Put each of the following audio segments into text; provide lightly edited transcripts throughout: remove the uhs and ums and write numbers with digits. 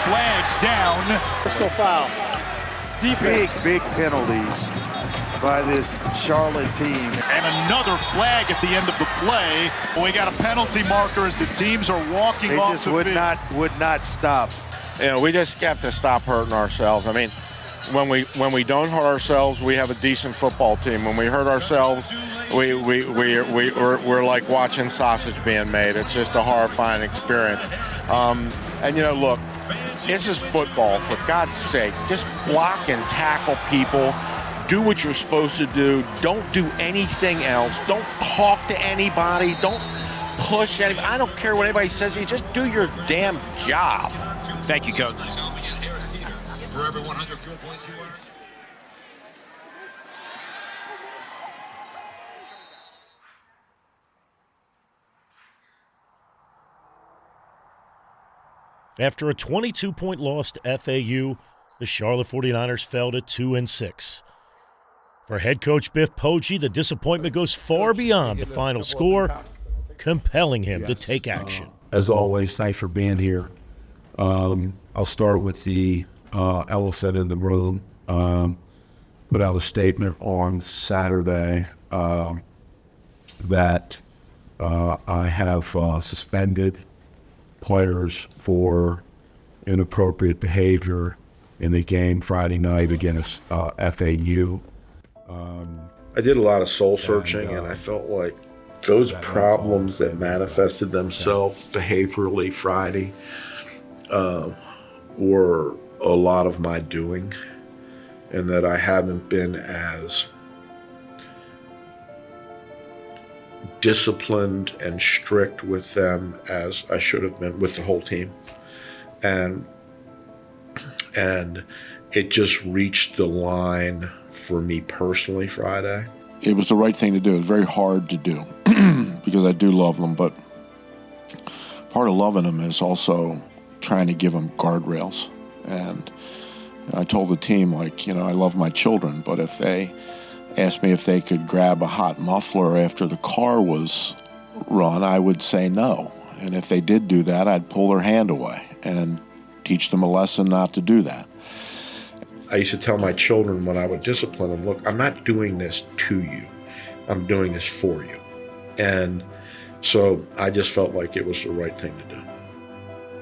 flags down. Personal foul. Defense. Big penalties by this Charlotte team. And another flag at the end of the play. We got a penalty marker as the teams are walking off the field. They just would not stop. You know, we just have to stop hurting ourselves. I mean, when we don't hurt ourselves, we have a decent football team. When we hurt ourselves, we're like watching sausage being made. It's just a horrifying experience. And you know, look, this is football. For God's sake, just block and tackle people. Do what you're supposed to do. Don't do anything else. Don't talk to anybody. Don't push anybody. I don't care what anybody says. You just do your damn job. Thank you, Coach. For every 100 field points you earn. After a 22-point loss to FAU, the Charlotte 49ers fell to 2-6. For head coach Biff Poggi, the disappointment goes far beyond the final score, compelling him to take action. As always, thanks for being here. I'll start with the elephant in the room. Put out a statement on Saturday that I have suspended players for inappropriate behavior in the game Friday night against FAU. I did a lot of soul searching, and I felt like those problems that manifested themselves behaviorally Friday were a lot of my doing, and that I haven't been as disciplined and strict with them as I should have been with the whole team. And it just reached the line for me personally Friday. It was the right thing to do. It was very hard to do because I do love them, but part of loving them is also trying to give them guardrails. And I told the team, like, you know, I love my children, but if they asked me if they could grab a hot muffler after the car was run, I would say no. And if they did do that, I'd pull their hand away and teach them a lesson not to do that. I used to tell my children when I would discipline them, look, I'm not doing this to you. I'm doing this for you. And so I just felt like it was the right thing to do.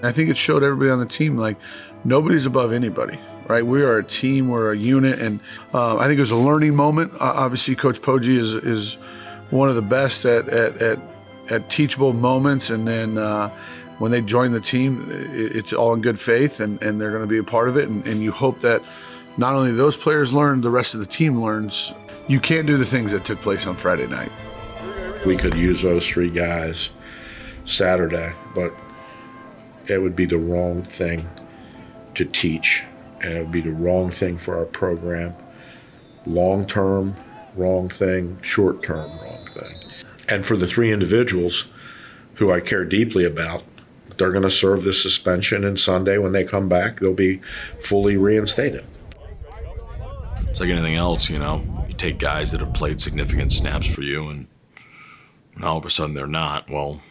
I think it showed everybody on the team, like, nobody's above anybody, right? We are a team, we're a unit, and I think it was a learning moment. Obviously, Coach Poggi is one of the best at teachable moments, and then when they join the team, it's all in good faith, and they're going to be a part of it, and you hope that not only those players learn, the rest of the team learns. You can't do the things that took place on Friday night. We could use those three guys Saturday, but it would be the wrong thing to teach, and it would be the wrong thing for our program. Long-term, wrong thing. Short-term, wrong thing. And for the three individuals who I care deeply about, they're going to serve this suspension, and Sunday when they come back, they'll be fully reinstated. It's like anything else, you know. You take guys that have played significant snaps for you, and all of a sudden they're not. Well,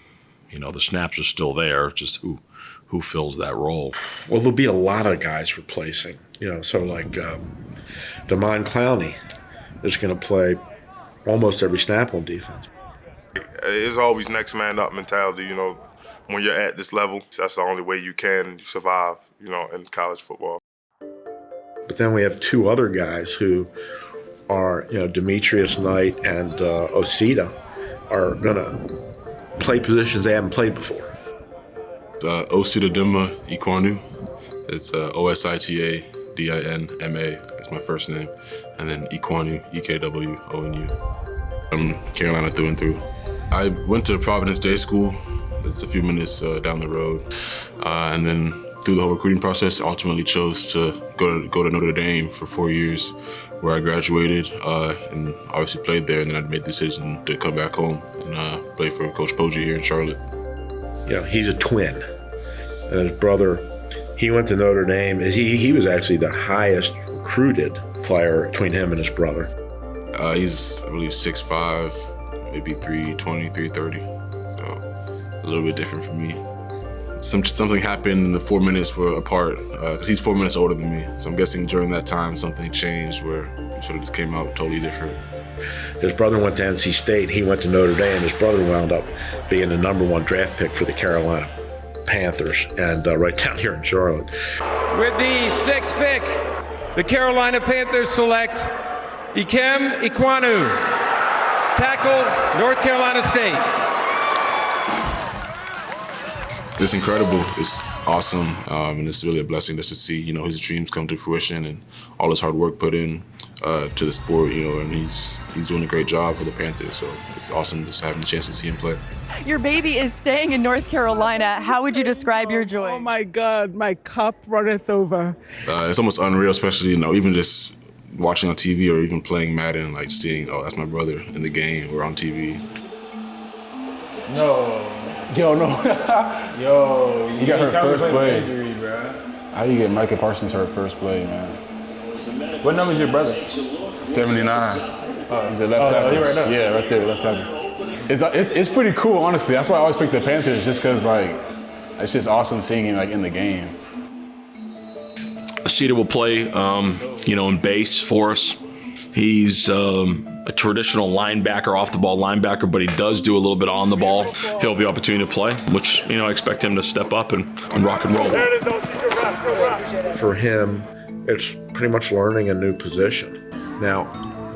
you know, the snaps are still there, just who fills that role? Well, there'll be a lot of guys replacing, you know, so like Damon Clowney is going to play almost every snap on defense. It's always next man up mentality, you know. When you're at this level, that's the only way you can survive, you know, in college football. But then we have two other guys who are, you know, Demetrius Knight and Osita are going to play positions they haven't played before. Osita Dimma Ikwanu. It's Osita-Dinma. That's my first name. And then Ikwanu, E-K-W-O-N-U. I'm Carolina through and through. I went to Providence Day School. It's a few minutes down the road. And then through the whole recruiting process, ultimately chose to go to Notre Dame for 4 years, where I graduated and obviously played there. And then I made the decision to come back home and play for Coach Poggi here in Charlotte. You know, he's a twin, and his brother, he went to Notre Dame. He was actually the highest recruited player between him and his brother. He's, I believe, 6'5", maybe 320, 330, so a little bit different from me. something happened in the 4 minutes we're apart, because he's 4 minutes older than me. So I'm guessing during that time something changed where it sort of just came out totally different. His brother went to NC State, he went to Notre Dame, and his brother wound up being the #1 draft pick for the Carolina Panthers, and right down here in Charlotte. With the 6th pick, the Carolina Panthers select Ikem Ekwonu, tackle, North Carolina State. It's incredible. It's awesome, and it's really a blessing just to see, his dreams come to fruition and all his hard work put in to the sport, and he's doing a great job for the Panthers. So it's awesome just having the chance to see him play. Your baby is staying in North Carolina. How would you describe your joy? Oh my God, my cup runneth over. It's almost unreal, especially, even just watching on TV or even playing Madden, like seeing, oh, that's my brother in the game or on TV. No. Yo, no. Yo, you got her first play. Injury, bro. How you get Micah Parsons her first play, man? What number is your brother? 79. He's a left tackle. Right now. Yeah, right there, left tackle. It's pretty cool, honestly. That's why I always pick the Panthers, just because, it's just awesome seeing him, in the game. Aceto will play, in base for us. He's a traditional linebacker, off-the-ball linebacker, but he does do a little bit on the ball. He'll have the opportunity to play, which, I expect him to step up and rock and roll. For him, it's pretty much learning a new position. Now,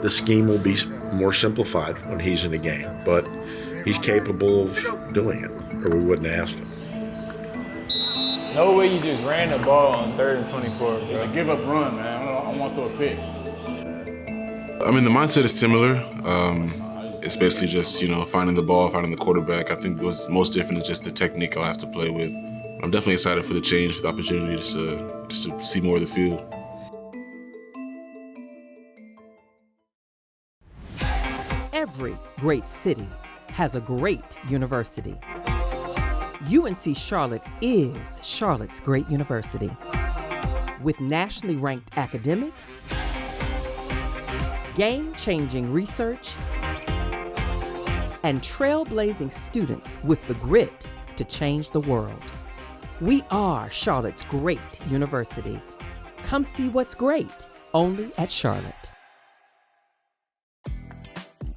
the scheme will be more simplified when he's in the game, but he's capable of doing it, or we wouldn't ask him. No way you just ran the ball on 3rd and 24, bro. It's a give-up run, man. I want to throw a pick. I mean, the mindset is similar. It's basically just, finding the ball, finding the quarterback. I think what's most different is just the technique I'll have to play with. I'm definitely excited for the change, for the opportunity just to see more of the field. Every great city has a great university. UNC Charlotte is Charlotte's great university. With nationally ranked academics, game-changing research, and trailblazing students with the grit to change the world. We are Charlotte's great university. Come see what's great only at Charlotte.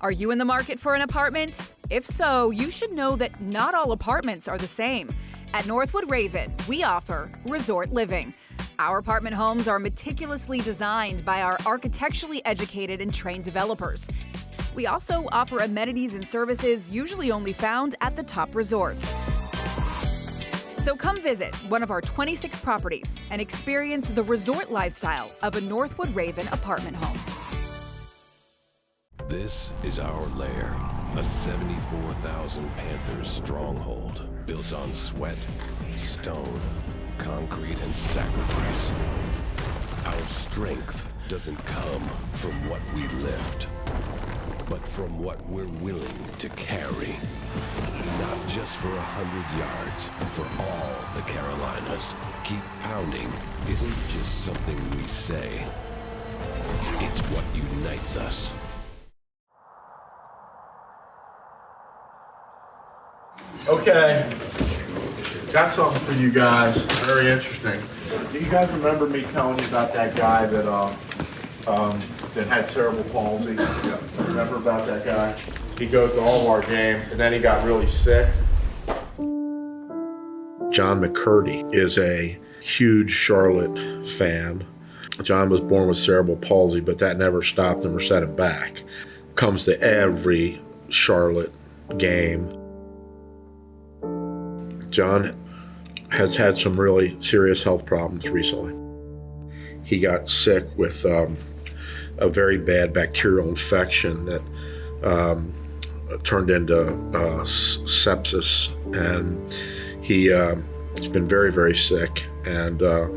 Are you in the market for an apartment? If so, you should know that not all apartments are the same. At Northwood Raven, we offer resort living. Our apartment homes are meticulously designed by our architecturally educated and trained developers. We also offer amenities and services usually only found at the top resorts. So come visit one of our 26 properties and experience the resort lifestyle of a Northwood Raven apartment home. This is our lair, a 74,000 Panthers stronghold built on sweat, stone, concrete, and sacrifice. Our strength doesn't come from what we lift, but from what we're willing to carry. Not just for 100 yards, for all the Carolinas. Keep pounding isn't just something we say. It's what unites us. Okay, got something for you guys, very interesting. Do you guys remember me telling you about that guy that that had cerebral palsy? Yeah. Remember about that guy? He goes to all of our games, and then he got really sick. John McCurdy is a huge Charlotte fan. John was born with cerebral palsy, but that never stopped him or set him back. Comes to every Charlotte game. John has had some really serious health problems recently. He got sick with a very bad bacterial infection that turned into sepsis, and he's been very, very sick. And a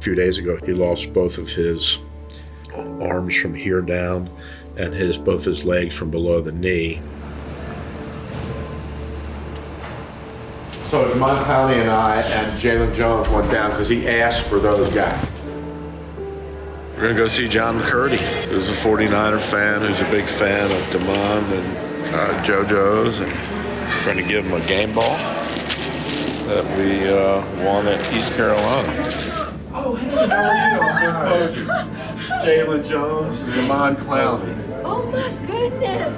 few days ago, he lost both of his arms from here down and both his legs from below the knee. So Montani and I and Jalen Jones went down because he asked for those guys. We're going to go see John McCurdy, who's a 49er fan, who's a big fan of DeMond and JoJo's, and we're going to give him a game ball. that we won at East Carolina. Oh, hey, how are you? Jalen Jones, Jamon Clowney. Oh my goodness!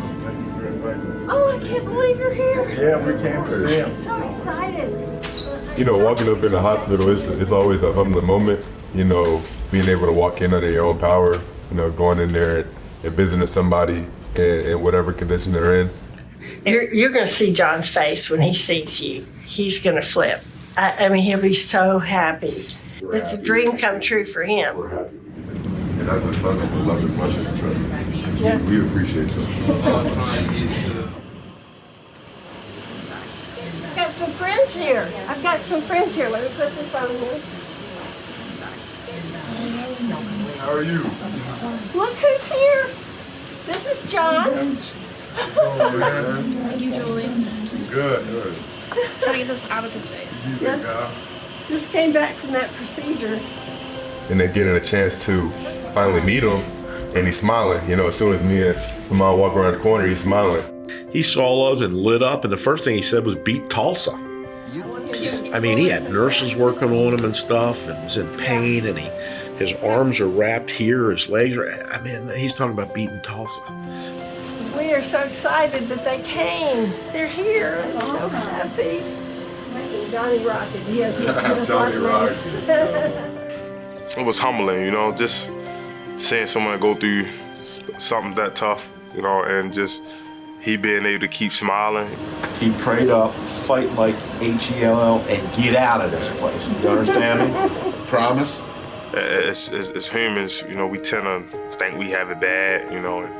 Oh, I can't believe you're here. Yeah, we came to see him. I'm so excited. You know, walking up in the hospital is always a humbling moment. You know, being able to walk in under your own power. You know, going in there and visiting somebody in whatever condition they're in. You're going to see John's face when he sees you. He's going to flip. I mean, he'll be so happy. It's a dream come true for him. We're happy. And as a son of beloved mother, trust me. Yeah. We appreciate you. I've got some friends here. Let me put this on here. How are you? Look who's here. This is John. Oh, man. Thank you, Julie. Good. Trying to get this out of his face. Just came back from that procedure. And then getting a chance to finally meet him, and he's smiling. You know, as soon as me and Mom walk around the corner, he's smiling. He saw us and lit up, and the first thing he said was beat Tulsa. I mean, he had nurses working on him and stuff, and was in pain, and his arms are wrapped here, his legs are, I mean, he's talking about beating Tulsa. We are so excited that they came. They're here. I'm so happy. Johnny Rocket. Yes. Johnny Rocket. It was humbling, you know, just seeing someone go through something that tough, you know, and just he being able to keep smiling. Keep prayed up, fight like H-E-L-L, and get out of this place. You understand me? Promise? As humans, you know, we tend to think we have it bad, you know, and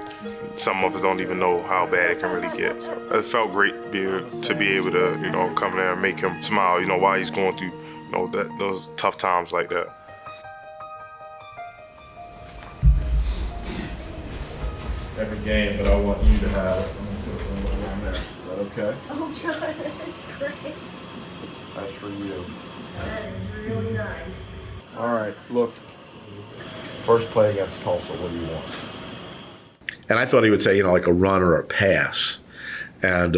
some of us don't even know how bad it can really get. So it felt great to be able to, you know, come there and make him smile, you know, while he's going through, you know, those tough times like that. Every game, but I want you to have it. I'm gonna put one on there. Is that okay? Oh, John, that's great. That's for you. That is really nice. All right, look. First play against Tulsa, what do you want? And I thought he would say, you know, like a run or a pass. And,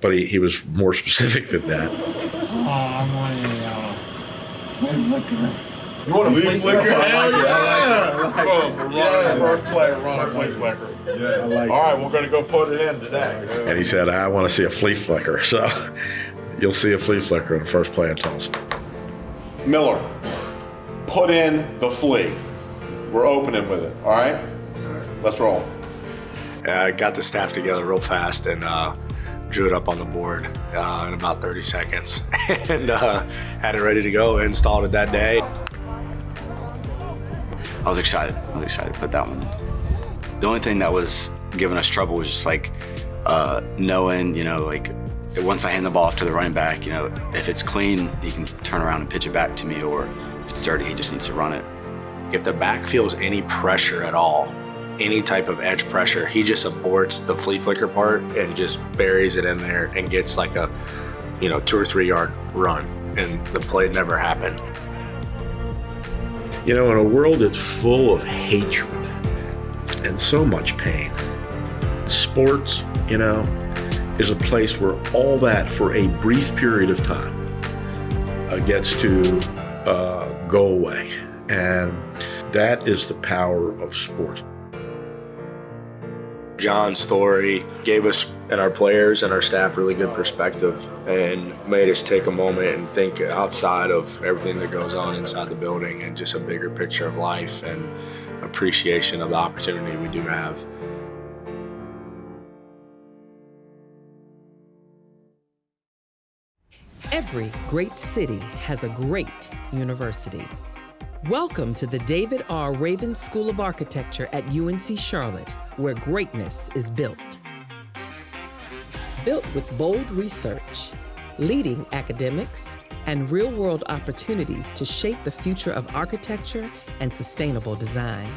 but he was more specific than that. Oh, I'm wanting You want a flea flicker? Hell yeah! First play, run a flea flicker. Yeah, I like All right, we're going to go put it in today. And he said, I want to see a flea flicker. So you'll see a flea flicker in the first play in Tulsa. Miller, put in the flea. We're opening with it, all right? Let's roll. I got the staff together real fast and drew it up on the board in about 30 seconds and had it ready to go, installed it that day. I was excited to put that one in. The only thing that was giving us trouble was just like knowing, you know, like once I hand the ball off to the running back, you know, if it's clean, he can turn around and pitch it back to me, or if it's dirty, he just needs to run it. If the back feels any pressure at all, any type of edge pressure, he just aborts the flea flicker part and just buries it in there and gets like a, you know, 2 or 3 yard run, and the play never happened. You know, in a world that's full of hatred and so much pain, sports, you know, is a place where all that for a brief period of time gets to go away. And that is the power of sport. John's story gave us and our players and our staff really good perspective and made us take a moment and think outside of everything that goes on inside the building and just a bigger picture of life and appreciation of the opportunity we do have. Every great city has a great university. Welcome to the David R. Raven School of Architecture at UNC Charlotte, where greatness is built. Built with bold research, leading academics, and real-world opportunities to shape the future of architecture and sustainable design.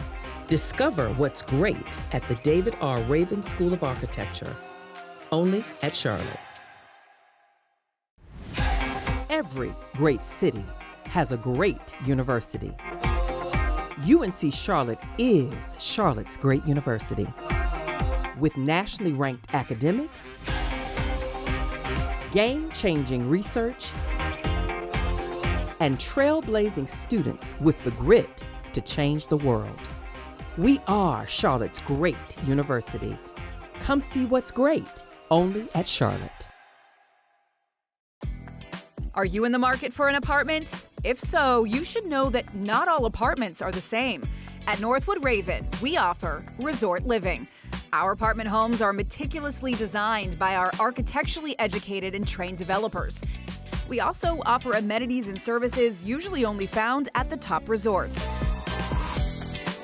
Discover what's great at the David R. Raven School of Architecture, only at Charlotte. Every great city has a great university. UNC Charlotte is Charlotte's great university. With nationally ranked academics, game-changing research, and trailblazing students with the grit to change the world. We are Charlotte's great university. Come see what's great only at Charlotte. Are you in the market for an apartment? If so, you should know that not all apartments are the same. At Northwood Raven, we offer resort living. Our apartment homes are meticulously designed by our architecturally educated and trained developers. We also offer amenities and services usually only found at the top resorts.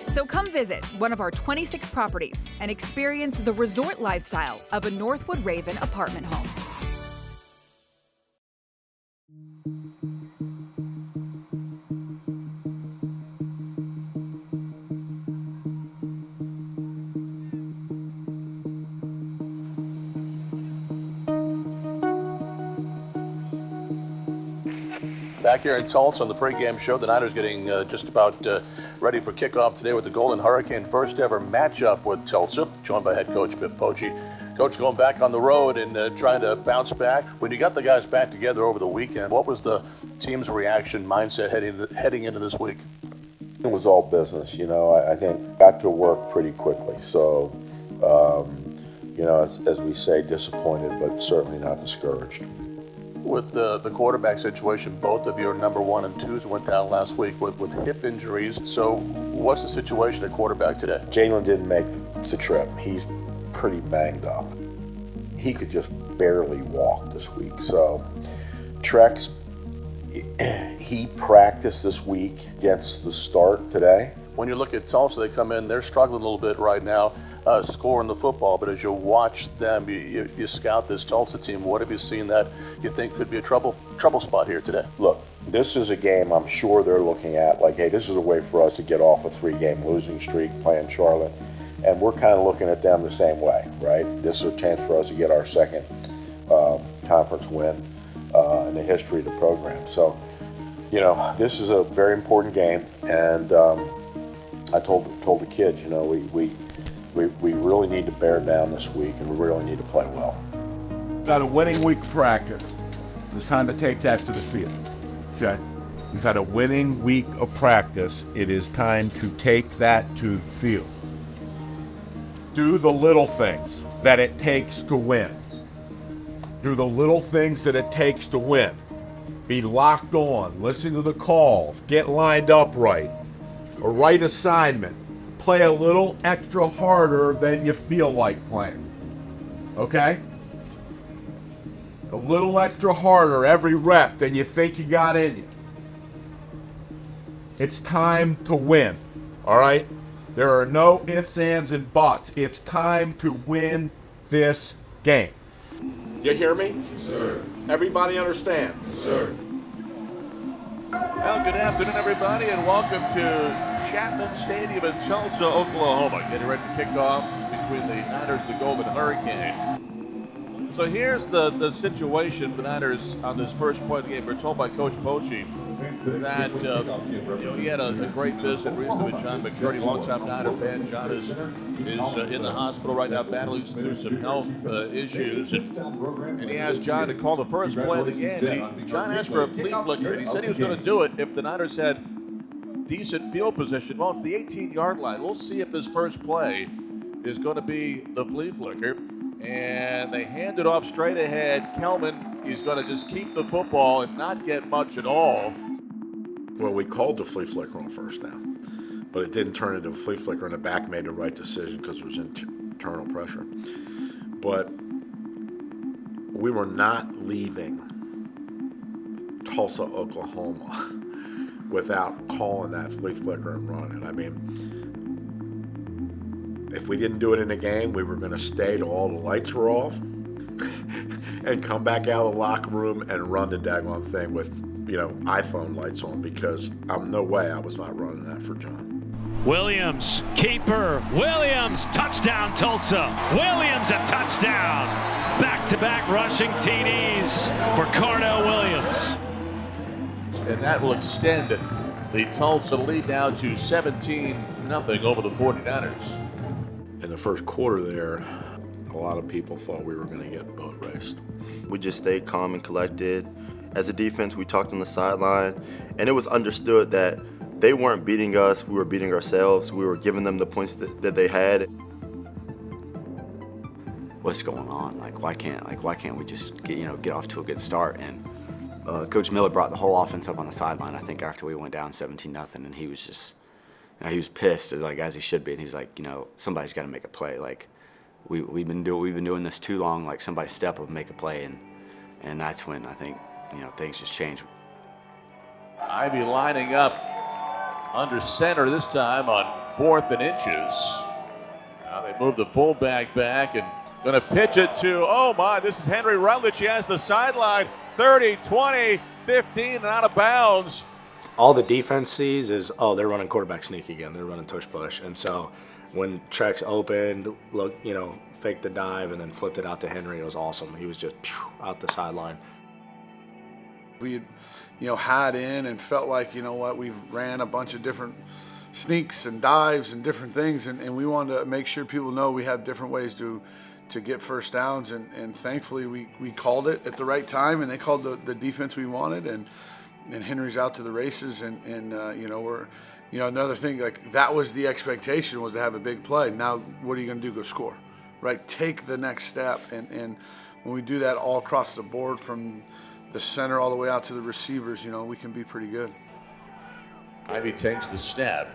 So come visit one of our 26 properties and experience the resort lifestyle of a Northwood Raven apartment home. Back here in Tulsa on the pregame show, the Niners getting just about ready for kickoff today with the Golden Hurricane first ever matchup with Tulsa, joined by head coach Biff Poggi. Coach, going back on the road and trying to bounce back. When you got the guys back together over the weekend, what was the team's reaction, mindset heading into this week? It was all business, you know. I think got to work pretty quickly. So, you know, as we say, disappointed, but certainly not discouraged. With the quarterback situation, both of your number 1 and 2s went down last week with hip injuries. So what's the situation at quarterback today? Jalen didn't make the trip. He's pretty banged up. He could just barely walk this week. So Trex, he practiced this week against the start today. When you look at Tulsa, they come in, they're struggling a little bit right now, scoring the football. But as you watch them, you scout this Tulsa team, what have you seen that you think could be a trouble spot here today? Look, this is a game I'm sure they're looking at like, hey, this is a way for us to get off a 3-game losing streak playing Charlotte. And we're kind of looking at them the same way, right? This is a chance for us to get our second conference win in the history of the program. So, you know, this is a very important game. And I told the kids, you know, we really need to bear down this week, and we really need to play well. Got a winning week of practice. It's time to take that to the field. Okay? We've had a winning week of practice. It is time to take that to the field. Do the little things that it takes to win. Do the little things that it takes to win. Be locked on, listen to the calls, get lined up right. A right assignment. Play a little extra harder than you feel like playing. Okay? A little extra harder every rep than you think you got in you. It's time to win. All right? There are no ifs, ands, and buts. It's time to win this game. You hear me? Yes, sir. Everybody understand? Yes, sir. Well, good afternoon, everybody, and welcome to Chapman Stadium in Tulsa, Oklahoma. Getting ready to kick off between the Niners and the Golden Hurricane. So here's the situation for the Niners on this first play of the game. We're told by Coach Poggi that he had a great visit recently with John McCurdy, longtime Niner fan. John is in the hospital right now, battling through some health issues, and he asked John to call the first play of the game. John asked for a flea flicker, and he said he was going to do it if the Niners had decent field position. Well, it's the 18-yard line. We'll see if this first play is going to be the flea flicker. And they hand it off straight ahead. Kelman, he's going to just keep the football and not get much at all. Well, we called the flea flicker on first down, but it didn't turn into a flea flicker, and the back made the right decision because there was internal pressure. But we were not leaving Tulsa, Oklahoma without calling that flea flicker and running. I mean, if we didn't do it in the game, we were going to stay till all the lights were off and come back out of the locker room and run the daggone thing with, you know, iPhone lights on, because no way I was not running that for John. Williams, keeper, Williams, touchdown Tulsa. Williams, a touchdown. Back-to-back rushing TDs for Carnell Williams. And that will extend the Tulsa lead now to 17-0 over the 49ers. In the first quarter there, a lot of people thought we were going to get boat raced. We just stayed calm and collected, as a defense. We talked on the sideline, and it was understood that they weren't beating us, we were beating ourselves. We were giving them the points that they had. What's going on? Why can't we just get off to a good start? And Coach Miller brought the whole offense up on the sideline, I think, after we went down 17-0, and he was just, he was pissed, as he should be, and he was like, somebody's got to make a play. We've been doing this too long. Somebody step up and make a play, and that's when I think things just change. Ivy lining up under center this time on 4th and inches. Now they move the fullback back and going to pitch it to, oh my, this is Henry Rutledge. He has the sideline, 30, 20, 15, and out of bounds. All the defense sees is, oh, they're running quarterback sneak again. They're running tush push. And so when Trex opened, faked the dive and then flipped it out to Henry, it was awesome. He was just out the sideline. We had in and felt like, we've ran a bunch of different sneaks and dives and different things, and we wanted to make sure people know we have different ways to get first downs, and thankfully we called it at the right time, and they called the defense we wanted, and Henry's out to the races, and we're another thing, that was the expectation, was to have a big play. Now what are you going to do? Go score, right? Take the next step, and when we do that all across the board from the center all the way out to the receivers, we can be pretty good. Ivy takes the snap.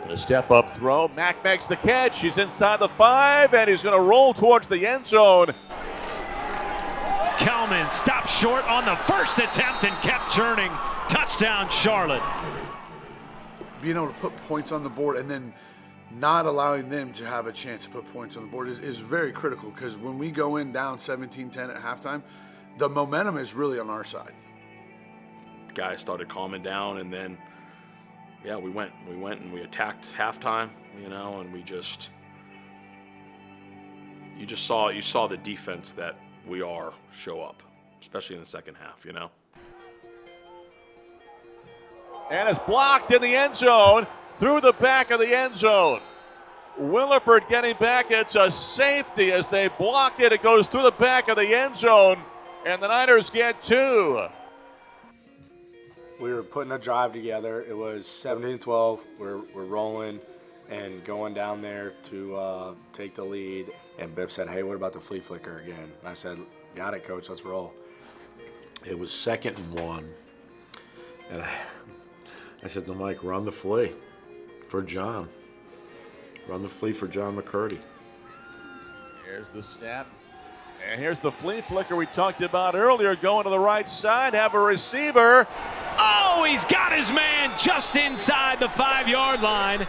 A step-up throw. Mack makes the catch. He's inside the 5, and he's going to roll towards the end zone. Kelman stopped short on the first attempt and kept churning. Touchdown, Charlotte. Being able to put points on the board and then not allowing them to have a chance to put points on the board is very critical, because when we go in down 17-10 at halftime, the momentum is really on our side. Guys started calming down, and then we went and we attacked halftime, and you saw the defense that we are show up, especially in the second half, And it's blocked in the end zone, through the back of the end zone. Williford getting back. It's a safety as they block it. It goes through the back of the end zone, and the Niners get 2. We were putting a drive together. It was 17-12. We're rolling and going down there to take the lead. And Biff said, hey, what about the flea flicker again? And I said, got it, Coach, let's roll. It was 2nd and 1. And I said to Mike, run the flea for John. Run the flea for John McCurdy. Here's the snap. And here's the flea flicker we talked about earlier, going to the right side, have a receiver. Oh, he's got his man just inside the 5-yard line. It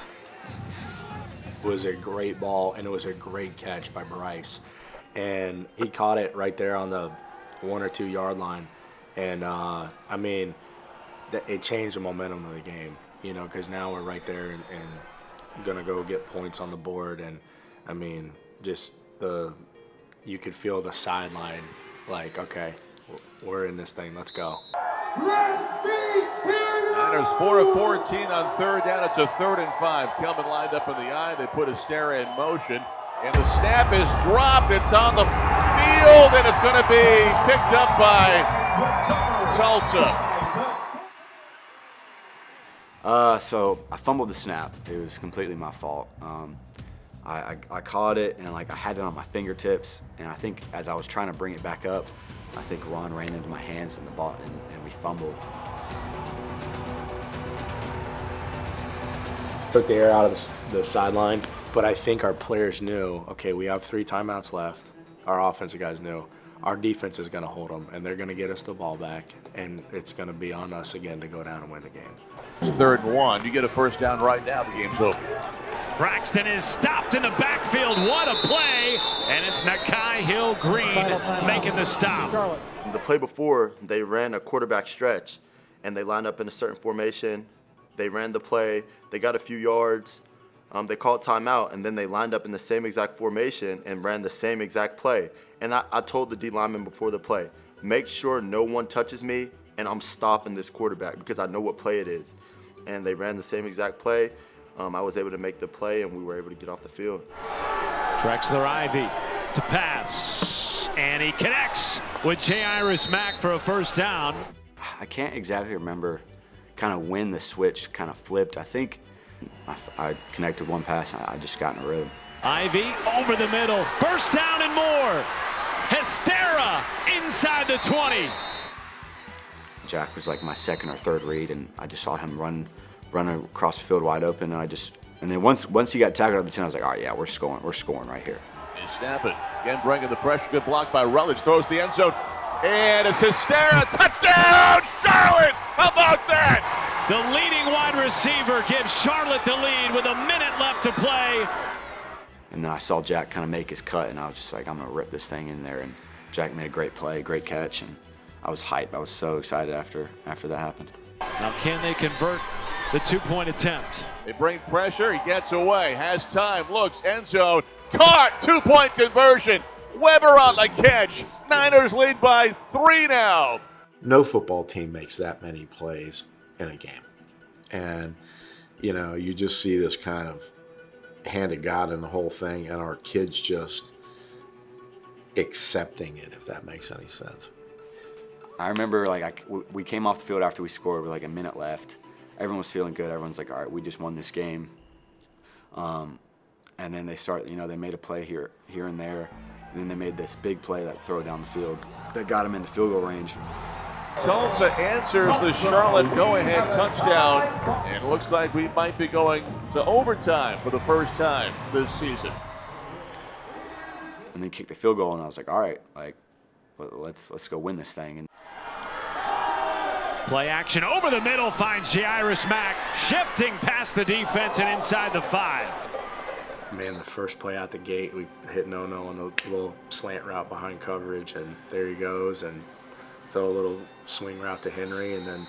was a great ball, and it was a great catch by Bryce. And he caught it right there on the 1 or 2 yard line. And, it changed the momentum of the game, because now we're right there and going to go get points on the board. And, you could feel the sideline, okay, we're in this thing, let's go. Niners 4 of 14 on 3rd down. It's a 3rd and 5. Kelman lined up in the eye. They put Estera in motion, and the snap is dropped. It's on the field, and it's going to be picked up by Tulsa. So I fumbled the snap. It was completely my fault. I caught it, and I had it on my fingertips, and I think as I was trying to bring it back up, I think Ron ran into my hands in the ball, and we fumbled. Took the air out of the sideline, but I think our players knew, okay, we have 3 timeouts left. Our offensive guys knew. Our defense is going to hold them, and they're going to get us the ball back, and it's going to be on us again to go down and win the game. It's 3rd and 1. You get a first down right now, the game's over. Braxton is stopped in the backfield. What a play! And it's Nakai Hill-Green making the stop. The play before, they ran a quarterback stretch, and they lined up in a certain formation. They ran the play. They got a few yards. They called timeout, and then they lined up in the same exact formation and ran the same exact play. And I told the D lineman before the play, make sure no one touches me, and I'm stopping this quarterback because I know what play it is. And they ran the same exact play. I was able to make the play, and we were able to get off the field. Drexler Ivy to pass, and he connects with J. Iris Mack for a first down. I can't exactly remember kind of when the switch kind of flipped. I think I connected one pass and I just got in a rhythm. Ivy over the middle, first down and more. Hystera inside the 20. Jack was like my second or third read, and I just saw him run across the field wide open, and then once he got tackled at the 10, I was like, all right, yeah, we're scoring right here. He's snapping. Again, bringing the pressure. Good block by Rutledge. Throws the end zone. And it's Hystera. Touchdown, Charlotte! How about that? The leading wide receiver gives Charlotte the lead with a minute left to play. And then I saw Jack kind of make his cut, and I was just like, I'm going to rip this thing in there. And Jack made a great play, great catch, and I was hyped. I was so excited after that happened. Now can they convert the 2-point attempt? They bring pressure. He gets away. Has time. Looks. End zone. Caught. 2-point conversion. Weber on the catch. Niners lead by 3 now. No football team makes that many plays in a game. And, you know, you just see this kind of hand of God in the whole thing, and our kids just accepting it, if that makes any sense. I remember, like, we came off the field after we scored with like a minute left. Everyone was feeling good. Everyone's like, all right, we just won this game. And then they made a play here and there. And then they made this big play, that throw down the field, that got them into field goal range. Tulsa answers the Charlotte go-ahead touchdown. And it looks like we might be going to overtime for the first time this season. And then kicked the field goal, and I was like, all right, like, let's go win this thing. And play action over the middle finds Jairus Mack, shifting past the defense and inside the 5. Man, the first play out the gate, we hit no-no on a little slant route behind coverage, and there he goes, and throw a little swing route to Henry, and then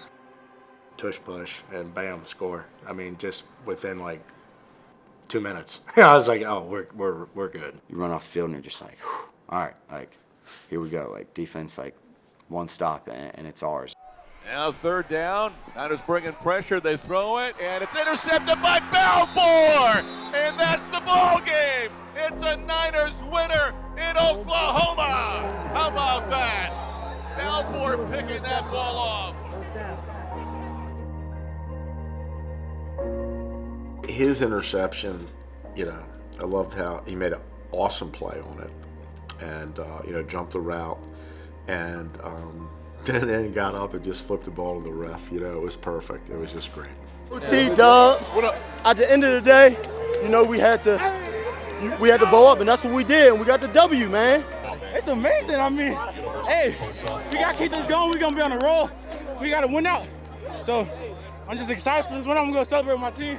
tush push, and bam, score. I mean, just within like 2 minutes. I was like, oh, we're good. You run off the field and you're just like, whew, all right, like, here we go. Like, defense, like, one stop, and it's ours. Now 3rd down. Niners bringing pressure. They throw it, and it's intercepted by Balfour, and that's the ball game. It's a Niners winner in Oklahoma. How about that? Balfour picking that ball off. His interception, you know, I loved how he made an awesome play on it, and you know, jumped the route, and then got up and just flipped the ball to the ref. You know, it was perfect. It was just great. T-Dub, at the end of the day, you know, we had to bow up, and that's what we did, and we got the W, man. It's amazing. I mean, hey, we got to keep this going. We're going to be on a roll. We got to win out. So I'm just excited for this one. I'm going to celebrate with my team.